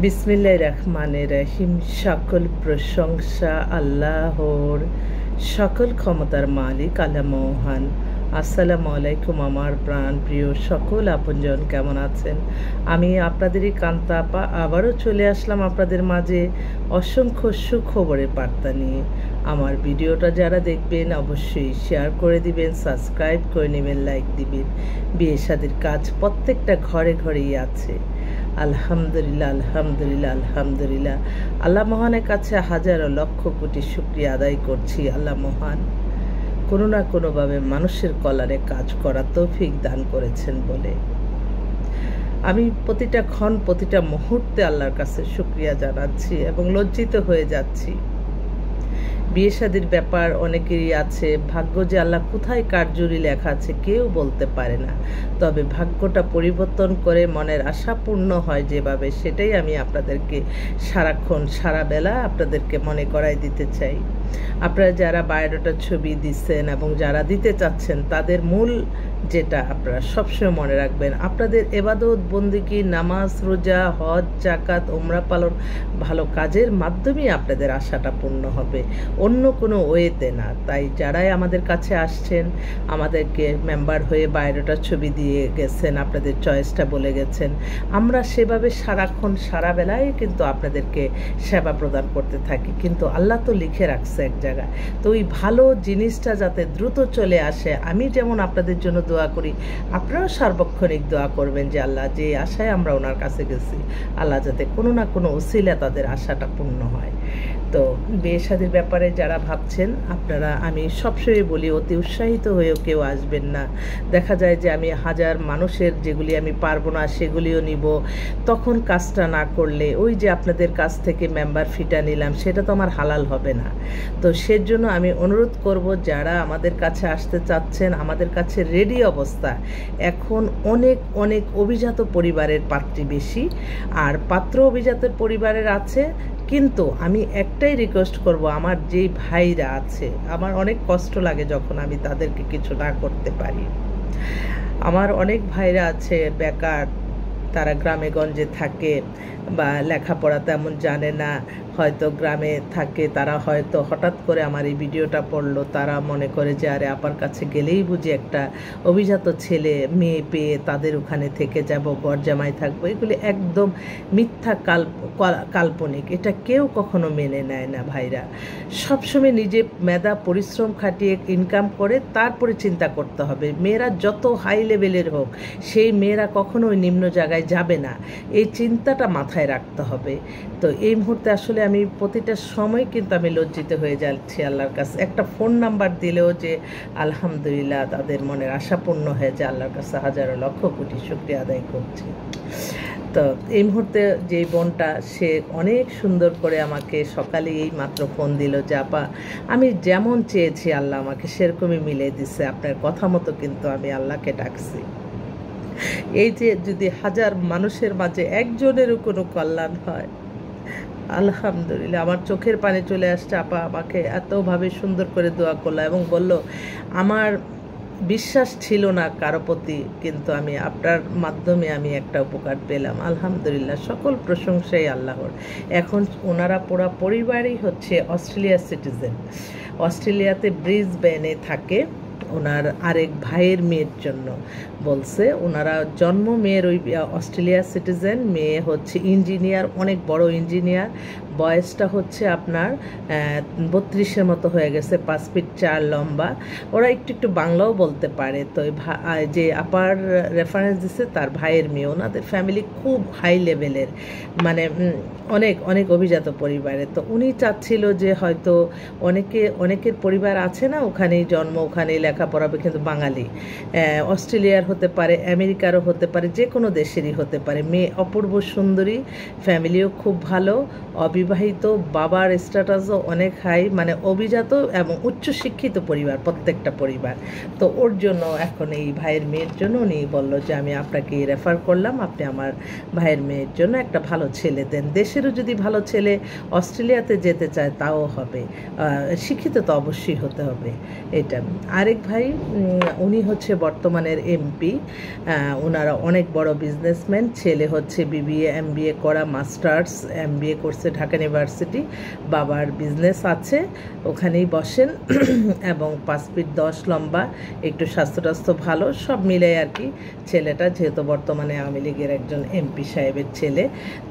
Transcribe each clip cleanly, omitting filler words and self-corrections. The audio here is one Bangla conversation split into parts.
বিসমিল্লাহির রহমানির রহিম। সকল প্রশংসা আল্লাহর, সকল ক্ষমতার মালিক আল্লাহ মহান। আসসালামু আলাইকুম আমার প্রাণ প্রিয় সকল আপনজন, কেমন আছেন? আমি আপনাদেরই কান্তা আপা আবারও চলে আসলাম আপনাদের মাঝে অসংখ্য সুখবরের বার্তা নিয়ে। আমার ভিডিওটা যারা দেখবেন অবশ্যই শেয়ার করে দিবেন, সাবস্ক্রাইব করে নেবেন, লাইক দিবেন। বিয়ে শাদীর কাজ প্রত্যেকটা ঘরে ঘরেই আছে। আলহামদুলিল্লাহ, আলহামদুলিল্লাহ, আলহামদুলিল্লাহ। আল্লাহ মহানের কাছে হাজারো লক্ষ কোটি শুকরিয়া আদায় করছি। আল্লাহ মহান কোনো না কোনোভাবে মানুষের কল্যাণে কাজ করার তৌফিক দান করেছেন বলে আমি প্রতিটা ক্ষণ প্রতিটা মুহূর্তে আল্লাহর কাছে শুকরিয়া জানাচ্ছি এবং লজ্জিত হয়ে যাচ্ছি। বিয়ে শাদীর ব্যাপার অনেকেরই আছে, ভাগ্য যে আল্লাহ কোথায় কার জুড়ি লেখা আছে কেউ বলতে পারে না, তবে ভাগ্যটা পরিবর্তন করে মনের আশা পূর্ণ হয় যেভাবে, সেটাই আমি আপনাদেরকে সারাক্ষণ সারা বেলা আপনাদেরকে মনে করাই দিতে চাই। আপনারা যারা বায়োডাটার ছবি দিচ্ছেন এবং যারা দিতে চাচ্ছেন তাদের মূল যেটা আপনারা সবসময় মনে রাখবেন, আপনাদের এবাদত বন্দেগী, নামাজ, রোজা, হজ, জাকাত, উমরা পালন, ভালো কাজের মাধ্যমেই আপনাদের আশাটা পূর্ণ হবে, অন্য কোনো ওয়েতে না। তাই যারাই আমাদের কাছে আসছেন, আমাদেরকে মেম্বার হয়ে বায়োডাটার ছবি দিয়ে গেছেন, আপনাদের চয়েসটা বলে গেছেন, আমরা সেভাবে সারাক্ষণ সারা বেলায় কিন্তু আপনাদেরকে সেবা প্রদান করতে থাকি। কিন্তু আল্লাহ তো লিখে রাখছে এক জায়গায়, তো ওই ভালো জিনিসটা যাতে দ্রুত চলে আসে, আমি যেমন আপনাদের জন্য দোয়া করি, আপনারাও সার্বক্ষণিক দোয়া করবেন যে আল্লাহ যে আশায় আমরা ওনার কাছে গেছি, আল্লাহ যাতে কোনো না কোনো ওসিলা তাদের আশাটা পূর্ণ হয়। তো বিয়ে শাদীর ব্যাপারে যারা ভাবছেন আপনারা, আমি সবসময় বলি অতি উৎসাহিত হয়েও কেউ আসবেন না। দেখা যায় যে আমি হাজার মানুষের যেগুলি আমি পারবো না সেগুলিও নিব, তখন কাজটা না করলে ওই যে আপনাদের কাছ থেকে মেম্বার ফিটা নিলাম সেটা তো আমার হালাল হবে না। তো সেজন্য আমি অনুরোধ করব যারা আমাদের কাছে আসতে চাচ্ছেন, আমাদের কাছে রেডি অবস্থা। এখন অনেক অনেক অভিজাত পরিবারের পাত্রী বেশি, আর পাত্র অভিজাত পরিবারের আছে, কিন্তু আমি একটাই রিকোয়েস্ট করব, আমার যেই ভাইরা আছে, আমার অনেক কষ্ট লাগে যখন আমি তাদেরকে কিছু না করতে পারি। আমার অনেক ভাইরা আছে বেকার, তারা গ্রামে গঞ্জে থাকে বা লেখাপড়া তেমন জানে না, হয়তো গ্রামে থাকে, তারা হয়তো হঠাৎ করে আমার এই ভিডিওটা পড়লো, তারা মনে করে যে আরে আপার কাছে গেলেই বুঝি একটা অভিজাত ছেলে মেয়ে পেয়ে তাদের ওখানে থেকে যাব, গরজামাই থাকবো। এগুলি একদম মিথ্যা কাল্পনিক, এটা কেউ কখনো মেনে নেয় না। ভাইরা সবসময় নিজে মেধা পরিশ্রম খাটিয়ে ইনকাম করে তারপরে চিন্তা করতে হবে। মেয়েরা যত হাই লেভেলের হোক, সেই মেয়েরা কখনো ওই নিম্ন জায়গায় যাবে না, এই চিন্তাটা মাথায় রাখতে হবে। তো এই মুহূর্তে আসলে আমি প্রতিটা সময় কিন্তু আমি লজ্জিত হয়ে যাচ্ছি আল্লাহর কাছে। একটা ফোন নাম্বার দিলেও যে আলহামদুলিল্লাহ তাদের মনের আশা পূর্ণ হয়ে যায়, আল্লাহর কাছে হাজারো লক্ষ কোটি শুকরিয়া আদায় করছি। তো এই মুহূর্তে যে বোনটা, সে অনেক সুন্দর করে আমাকে সকালে এই মাত্র ফোন দিল যে আপা আমি যেমন চেয়েছি আল্লাহ আমাকে সেরকমই মিলিয়ে দিচ্ছে, আপনার কথা মতো কিন্তু আমি আল্লাহকে ডাকছি। এই যে যদি হাজার মানুষের মাঝে একজনেরও কোনো কল্যাণ হয়, আলহামদুলিল্লাহ। আমার চোখের পানি চলে আসছে। আপা আমাকে এতভাবে সুন্দর করে দোয়া করলো এবং বলল আমার বিশ্বাস ছিল না কারো প্রতি, কিন্তু আমি আপনার মাধ্যমে আমি একটা উপকার পেলাম। আলহামদুলিল্লাহ, সকল প্রশংসাই আল্লাহর। এখন ওনারা পুরা পরিবারই হচ্ছে অস্ট্রেলিয়ার সিটিজেন, অস্ট্রেলিয়াতে ব্রিসবেনে থাকে। ওনার আরেক ভাইয়ের মেয়ের জন্য বলছে, ওনারা জন্ম মেয়ের ওই অস্ট্রেলিয়ার সিটিজেন, মেয়ে হচ্ছে ইঞ্জিনিয়ার, অনেক বড় ইঞ্জিনিয়ার, বয়সটা হচ্ছে আপনার 32-এর মতো হয়ে গেছে, 5 ফিট 4 লম্বা। ওরা একটু একটু বাংলাও বলতে পারে। তো যে আপার রেফারেন্স দিচ্ছে তার ভাইয়ের মেয়ে, ওনাদের ফ্যামিলি খুব হাই লেভেলের, মানে অনেক অনেক অভিজাত পরিবারে। তো উনি চাচ্ছিল যে হয়তো অনেকের পরিবার আছে না, ওখানেই জন্ম ওখানেই লেখাপড়াবে, কিন্তু বাঙালি, অস্ট্রেলিয়ার হতে পারে, আমেরিকারও হতে পারে, যে কোনো দেশেরই হতে পারে। মেয়ে অপূর্ব সুন্দরী, ফ্যামিলিও খুব ভালো, অবিবাহিত, বাবার স্ট্যাটাসও অনেক হাই, মানে অভিজাত এবং উচ্চশিক্ষিত পরিবার প্রত্যেকটা পরিবার। তো ওর জন্য এখন এই ভাইয়ের মেয়ের জন্য উনি বললো যে আমি আপনাকে রেফার করলাম, আপনি আমার ভাইয়ের মেয়ের জন্য একটা ভালো ছেলে দেন। দেশেরও যদি ভালো ছেলে অস্ট্রেলিয়াতে যেতে চায় তাও হবে, শিক্ষিত তো অবশ্যই হতে হবে। এটা আরেক ভাই, উনি হচ্ছে বর্তমানের MP, এমপি। ওনারা অনেক বড় বিজনেসম্যান। ছেলে হচ্ছে বিবিএ এমবিএ করা, মাস্টার্স এমবিএ করছে ঢাকা ইউনিভার্সিটি। বাবার বিজনেস আছে, ওখানেই বসেন এবং 5 ফিট 10 লম্বা, একটু স্বাস্থ্য ভালো, সব মিলে আর কি ছেলেটা, যেহেতু বর্তমানে আওয়ামী লীগের একজন এমপি সাহেবের ছেলে।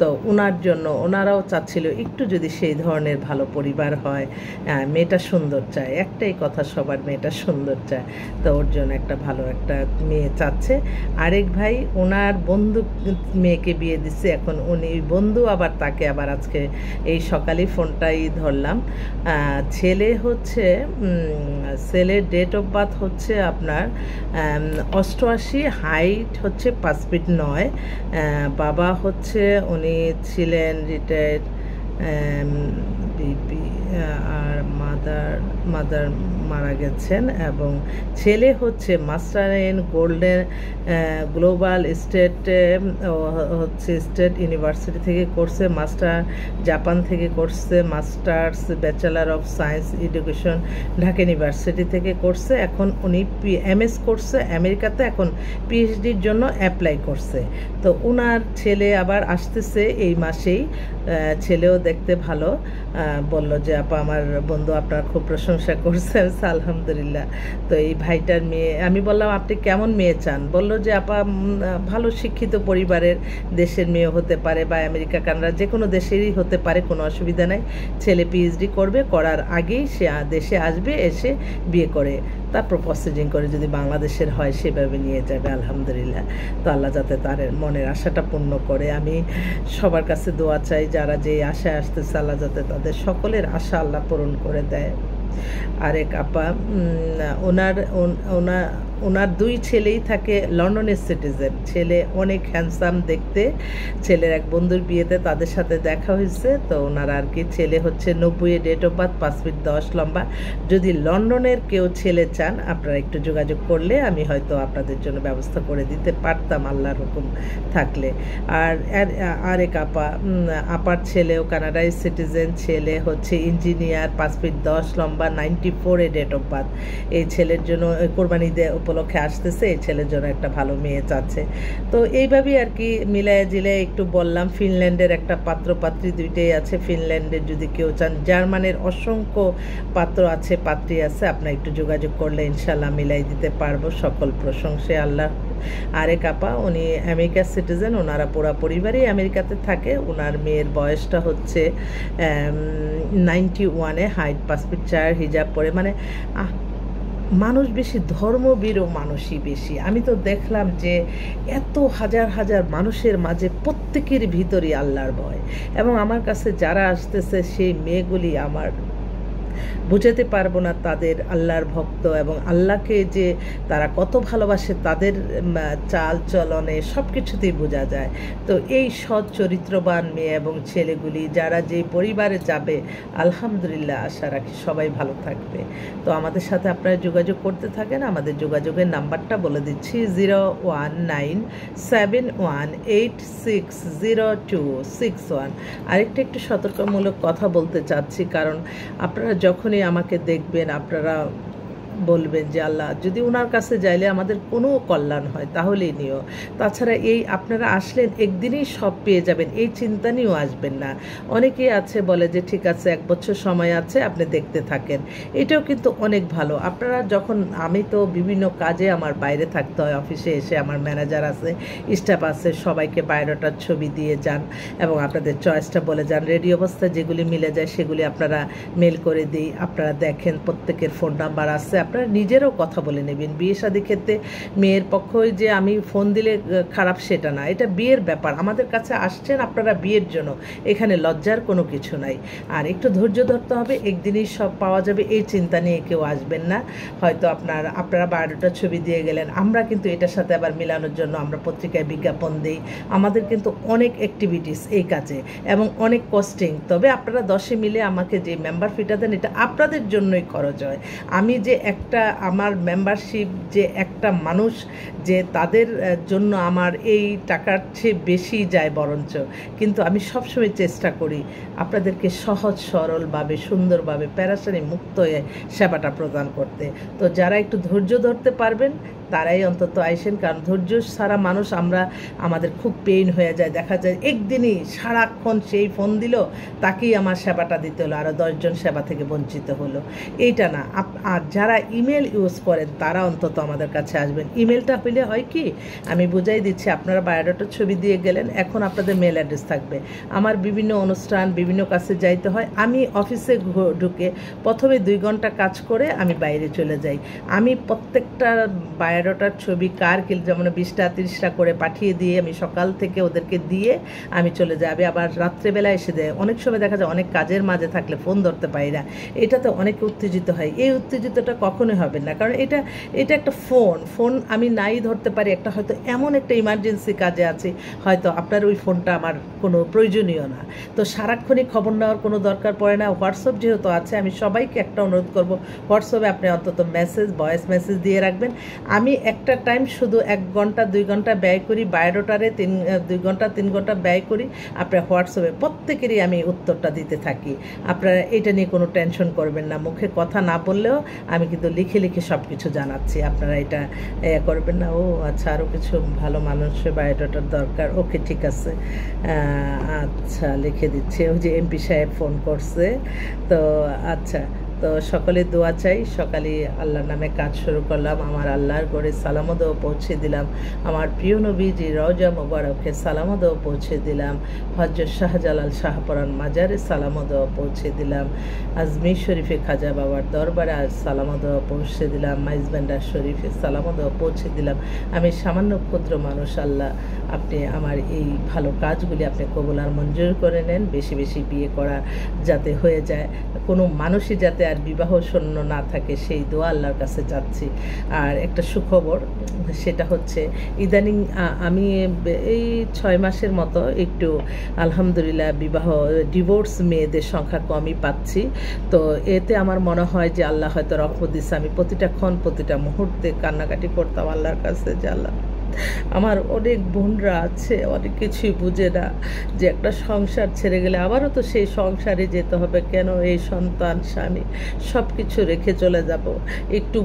তো ওনার জন্য ওনারাও চাচ্ছিল একটু যদি সেই ধরনের ভালো পরিবার হয়, মেয়েটা সুন্দর চায়, একটাই কথা সবার, মেয়েটা সুন্দর চায়। তো ওর জন্য একটা ভালো একটা মেয়ে চাচ্ছে। আরেক ভাই ওনার বন্ধু মেয়েকে বিয়ে দিচ্ছে, এখন উনি বন্ধু আবার তাকে আবার আজকে এই সকালেই ফোনটাই ধরলাম। ছেলে হচ্ছে ছেলের ডেট অফ বার্থ হচ্ছে আপনার 88, হাইট হচ্ছে 5 ফিট 9। বাবা হচ্ছে উনি ছিলেন রিটায়ার্ড বিবি, আর মাদার মারা গেছেন। এবং ছেলে হচ্ছে master in golden global state university থেকে করছে, মাস্টার জাপান থেকে করছে, masters bachelor of science education Dhaka university থেকে করছে। এখন উনি এমএস করছে আমেরিকাতে, এখন পিএইচডির জন্য অ্যাপ্লাই করছে। তো ওনার ছেলে আবার আসতেছে এই মাসেই। ছেলেও দেখতে ভালো, বলল যে আপা আমার বন্ধু আপনার খুব প্রশংসা করছে। আলহামদুলিল্লাহ। তো এই ভাইটার মেয়ে, আমি বললাম আপনি কেমন মেয়ে চান? বলল যে আপা ভালো শিক্ষিত পরিবারের, দেশের মেয়ে হতে পারে বা আমেরিকা কানাডা যে কোনো দেশেরই হতে পারে, কোনো অসুবিধা নাই। ছেলে পিএইচডি করবে, করার আগেই সে দেশে আসবে, এসে বিয়ে করে তারপর প্রসিডিং করে যদি বাংলাদেশের হয় সেভাবে নিয়ে যাবে। আলহামদুলিল্লাহ। তো আল্লাহ যাতে তার মনের আশাটা পূর্ণ করে। আমি সবার কাছে দোয়া চাই, যারা যে আশায় আসতেছে আল্লাহ যাতে তাদের সকলের আশা আল্লাহ পূরণ করে দেয়। আরেক আপা ওনার 2 ছেলেই থাকে লন্ডনের সিটিজেন। ছেলে অনেক হ্যান্ডসাম দেখতে, ছেলের এক বন্ধুর বিয়েতে তাদের সাথে দেখা হয়েছে। তো ওনার আর কি ছেলে হচ্ছে 90 ডেট অফ বার্থ, 5 ফিট 10 লম্বা। যদি লন্ডনের কেউ ছেলে চান আপনারা একটু যোগাযোগ করলে আমি হয়তো আপনাদের জন্য ব্যবস্থা করে দিতে পারতাম, আল্লাহর হুকুম থাকলে। আর আরেক আপার ছেলেও কানাডায় সিটিজেন, ছেলে হচ্ছে ইঞ্জিনিয়ার, 5 ফিট 10 লম্বা, 94 ডেট অফ বার্থ। এই ছেলের জন্য কোরবানি ঈদে উপলক্ষে আসতেছে, এই ছেলের জন্য একটা ভালো মেয়ে চাচ্ছে। তো এইভাবেই আর কি মিলায় জিলায় একটু বললাম। ফিনল্যান্ডের একটা পাত্র পাত্রী দুইটাই আছে, ফিনল্যান্ডের যদি কেউ চান। জার্মানের অসংখ্য পাত্র আছে, পাত্রী আছে, আপনার একটু যোগাযোগ করলে ইনশাল্লাহ মিলাই দিতে পারবো। সকল প্রশংসে আল্লাহ। আরেক আপা উনি আমেরিকার সিটিজেন, ওনারা পুরা পরিবারই আমেরিকাতে থাকে। ওনার মেয়ের বয়সটা হচ্ছে 91, হাইট 5 ফিট 4, হিজাব পরে। মানে মানুষ বেশি, ধর্মবীরও মানুষই বেশি। আমি তো দেখলাম যে এত হাজার হাজার মানুষের মাঝে প্রত্যেকের ভিতরে আল্লাহর ভয়। এবং আমার কাছে যারা আসতেছে সেই মেয়েগুলি আমার বুঝাতে পারবো না তাদের আল্লাহর ভক্ত এবং আল্লাহকে যে তারা কত ভালোবাসে, তাদের চাল চলনে সব কিছুতেই বোঝা যায়। তো এই সৎ চরিত্রবান মেয়ে এবং ছেলেগুলি যারা যে পরিবারে যাবে, আলহামদুলিল্লাহ আশা রাখি সবাই ভালো থাকবে। তো আমাদের সাথে আপনারা যোগাযোগ করতে থাকেন। আমাদের যোগাযোগের নাম্বারটা বলে দিচ্ছি 01971860261। আরেকটা একটু সতর্কমূলক কথা বলতে চাচ্ছি, কারণ আপনারা যখনই আমাকে দেখবেন আপনারা বলবেন যে আল্লাহ যদি ওনার কাছে যাইলে আমাদের কোনো কল্যাণ হয় তাহলেই নিও। তাছাড়া এই আপনারা আসলেন একদিনেই সব পেয়ে যাবেন এই চিন্তা নিয়েও আসবেন না। অনেকেই আছে বলে যে ঠিক আছে 1 বছর সময় আছে আপনি দেখতে থাকেন, এটাও কিন্তু অনেক ভালো। আপনারা যখন, আমি তো বিভিন্ন কাজে আমার বাইরে থাকতে হয়, অফিসে এসে আমার ম্যানেজার আছে, স্টাফ আছে, সবাইকে বায়োডাটার ছবি দিয়ে যান এবং আপনাদের চয়েসটা বলে যান। রেডি অবস্থায় যেগুলি মিলে যায় সেগুলি আপনারা মেল করে দিই, আপনারা দেখেন, প্রত্যেকের ফোন নাম্বার আছে, আপনারা নিজেরও কথা বলে নেবেন। বিয়ে শাদী ক্ষেত্রে মেয়ের পক্ষই যে আমি ফোন দিলে খারাপ সেটা না, এটা বিয়ের ব্যাপার। আমাদের কাছে আসছেন আপনারা বিয়ের জন্য, এখানে লজ্জার কোনো কিছু নাই। আর একটু ধৈর্য ধরতে হবে, একদিনই সব পাওয়া যাবে এই চিন্তা নিয়ে কেউ আসবেন না। হয়তো আপনারা বায়োডাটার ছবি দিয়ে গেলেন, আমরা কিন্তু এটার সাথে আবার মিলানোর জন্য আমরা পত্রিকায় বিজ্ঞাপন দিই। আমাদের কিন্তু অনেক অ্যাক্টিভিটিস এই কাজে এবং অনেক কস্টিং। তবে আপনারা 10 মিলে আমাকে যে মেম্বার ফিটা দেন এটা আপনাদের জন্যই খরচ হয়। আমি যে 1 একটা আমার মেম্বারশিপ যে একটা মানুষ যে তাদের জন্য আমার এই টাকার চেয়ে বেশি যায় বরঞ্চ, কিন্তু আমি সবসময় চেষ্টা করি আপনাদেরকে সহজ সরলভাবে সুন্দরভাবে প্যারাসানি মুক্ত হয়ে সেবাটা প্রদান করতে। তো যারা একটু ধৈর্য ধরতে পারবেন তারাই অন্তত আইসেন, কারণ ধৈর্য ছাড়া মানুষ আমাদের খুব পেইন হয়ে যায়। দেখা যায় একদিনই সারাক্ষণ সেই ফোন দিল, তাকেই আমার সেবাটা দিতে হলো, আরও 10 জন সেবা থেকে বঞ্চিত হলো। এইটা না। আর যারা ইমেল ইউজ করেন তারা অন্তত আমাদের কাছে আসবেন। ইমেলটা হইলে হয় কি, আমি বুঝাই দিচ্ছি, আপনারা বায়োডাটার ছবি দিয়ে গেলেন, এখন আপনাদের মেল অ্যাড্রেস থাকবে। আমার বিভিন্ন অনুষ্ঠান বিভিন্ন কাছে যাইতে হয়, আমি অফিসে ঢুকে প্রথমে 2 ঘন্টা কাজ করে আমি বাইরে চলে যাই। আমি প্রত্যেকটা বায়োডাটার ছবি কার কি, যেমন 20টা 30টা করে পাঠিয়ে দিয়ে আমি সকাল থেকে ওদেরকে দিয়ে আমি চলে যাই। আবার রাত্রেবেলা এসে দেয়। অনেক সময় দেখা যায় অনেক কাজের মাঝে থাকলে ফোন ধরতে পারি না, এটাতে অনেকে উত্তেজিত হয়। এই উত্তেজিতটা কখনোই হবে না, কারণ এটা একটা ফোন আমি নাই ধরতে পারি, একটা হয়তো এমন একটা ইমার্জেন্সি কাজে আছে, হয়তো আপনার ওই ফোনটা আমার কোনো প্রয়োজনীয় না। তো সারাক্ষণই খবর নেওয়ার কোনো দরকার পড়ে না। হোয়াটসঅ্যাপ যেহেতু আছে, আমি সবাইকে একটা অনুরোধ করব, হোয়াটসঅ্যাপে আপনি অন্তত ভয়েস মেসেজ দিয়ে রাখবেন। আমি একটা টাইম শুধু 1 ঘন্টা 2 ঘন্টা ব্যয় করি বায়োডাটারে, 2 ঘন্টা 3 ঘন্টা ব্যয় করি আপনার হোয়াটসঅ্যাপে। প্রত্যেকেরই আমি উত্তরটা দিতে থাকি। আপনারা এটা নিয়ে কোনো টেনশন করবেন না, মুখে কথা না বললেও আমি কিন্তু লিখে লিখে সব কিছু জানাচ্ছি, আপনারা এটা করবেন না। ও আচ্ছা, আরও কিছু ভালো মানুষের বায়োডাটার দরকার, ওকে ঠিক আছে, আচ্ছা লিখে দিচ্ছি। ওই যে এমপি সাহেব ফোন করছে, তো আচ্ছা। তো সকলে দোয়া চাই। সকালে আল্লাহর নামে কাজ শুরু করলাম, আমার আল্লাহর ঘরে সালামতও পৌঁছে দিলাম, আমার প্রিয় নবীজি রওজা মোবারকে সালামতও পৌঁছে দিলাম, হযরত শাহজালাল শাহপরান মাজারে সালামতও পৌঁছে দিলাম, আজমির শরীফে খাজা বাবার দরবারে সালামতও পৌঁছে দিলাম, মাইজবান্ডার শরীফে সালামতও পৌঁছে দিলাম। আমি সামান্য ক্ষুদ্র মানুষ, আল্লাহ আপনি আমার এই ভালো কাজগুলি আপনি কবুল আর মঞ্জুর করে নেন। বেশি বেশি বিয়ে করা যাতে হয়ে যায়, কোনো মানুষই যাতে আর বিবাহ শূন্য না থাকে, সেই দোয়া আল্লাহর কাছে যাচ্ছি। আর একটা সুখবর, সেটা হচ্ছে ইদানিং আমি এই 6 মাসের মতো একটু আলহামদুলিল্লাহ ডিভোর্স মেয়েদের সংখ্যা কমই পাচ্ছি। তো এতে আমার মনে হয় যে আল্লাহ হয়তো রহমত দিচ্ছে। আমি প্রতিটা ক্ষণ প্রতিটা মুহূর্তে কান্নাকাটি করতাম আল্লাহর কাছে যে আল্লাহ, আমার অনেক বোনরা আছে অনেক কিছুই বুঝে না, যে একটা সংসার ছেড়ে গেলে আবারও তো সেই সংসারে যেতে হবে, কেন এই সন্তান স্বামী সব কিছু রেখে চলে যাব। একটু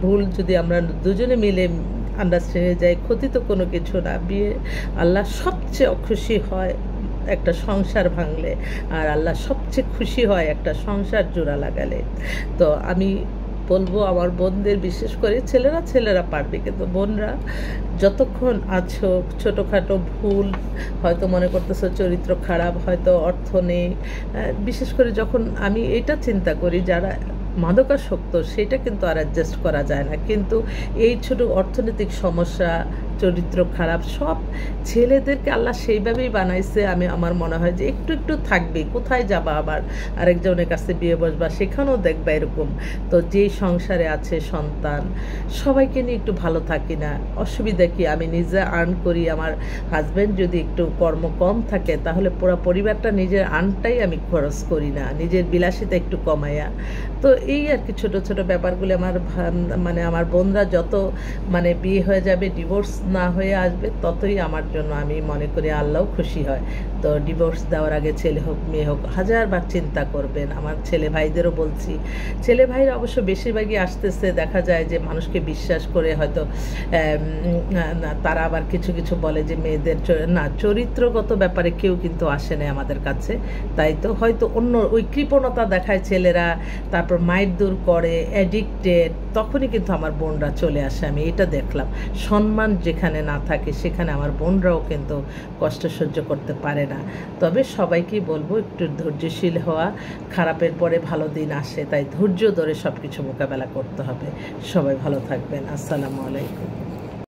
ভুল যদি আমরা দুজনে মিলে আন্ডারস্ট্যান্ডে যাই, ক্ষতি তো কোনো কিছু না। বিয়ে আল্লাহ সবচেয়ে খুশি হয় একটা সংসার ভাঙলে, আর আল্লাহ সবচেয়ে খুশি হয় একটা সংসার জোড়া লাগালে। তো আমি বলবো আমার বোনদের, বিশেষ করে ছেলেরা পারবে, কিন্তু বোনরা যতক্ষণ আছো, ছোটোখাটো ভুল হয়তো মনে করতেছো চরিত্র খারাপ, হয়তো অর্থ নেই, বিশেষ করে যখন আমি এটা চিন্তা করি যারা মাদকাসক্ত, সেটা কিন্তু আর অ্যাডজাস্ট করা যায় না, কিন্তু এই ছোট অর্থনৈতিক সমস্যা, চরিত্র খারাপ, সব ছেলেদেরকে আল্লাহ সেইভাবেই বানাইছে। আমার মনে হয় যে একটু একটু থাকবে, কোথায় যাবা আবার আরেকজনের কাছে বিয়ে বসবা, সেখানেও দেখবা এরকম। তো যেই সংসারে আছে সন্তান, সবাইকে নিয়ে একটু ভালো থাকি না, অসুবিধা কি? আমি নিজে আর্ন করি, আমার হাজব্যান্ড যদি একটু কর্ম কম থাকে তাহলে পুরো পরিবারটা নিজের আর্নটাই আমি খরচ করি না, নিজের বিলাসিতা একটু কমাইয়া। তো এই আর কি ছোটো ছোটো ব্যাপারগুলো আমার বোনরা যত বিয়ে হয়ে যাবে, ডিভোর্স না হয়ে আসবে, ততই আমার জন্য আমি মনে করি আল্লাহও খুশি হয়। তো ডিভোর্স দেওয়ার আগে ছেলে হোক মেয়ে হোক 1000বার চিন্তা করবেন। আমার ছেলে ভাইদেরও বলছি, ছেলে ভাইরা অবশ্য বেশিরভাগই আসতেছে, দেখা যায় যে মানুষকে বিশ্বাস করে হয়তো তারা আবার কিছু কিছু বলে যে মেয়েদের না, চরিত্রগত ব্যাপারে কেউ কিন্তু আসে না আমাদের কাছে, তাই তো হয়তো অন্য ওই কৃপণতা দেখায় ছেলেরা, তারপর মাইর দূর করে, অ্যাডিক্টেড, তখনই কিন্তু আমার বোনরা চলে আসে। আমি এটা দেখলাম, সম্মান যেখানে না থাকে সেখানে আমার বোনরাও কিন্তু কষ্ট সহ্য করতে পারে না। তবে সবাইকেই বলবো একটু ধৈর্যশীল হওয়া, খারাপের পরে ভালো দিন আসে, তাই ধৈর্য ধরে সব কিছু মোকাবেলা করতে হবে। সবাই ভালো থাকবেন। আসসালামু আলাইকুম।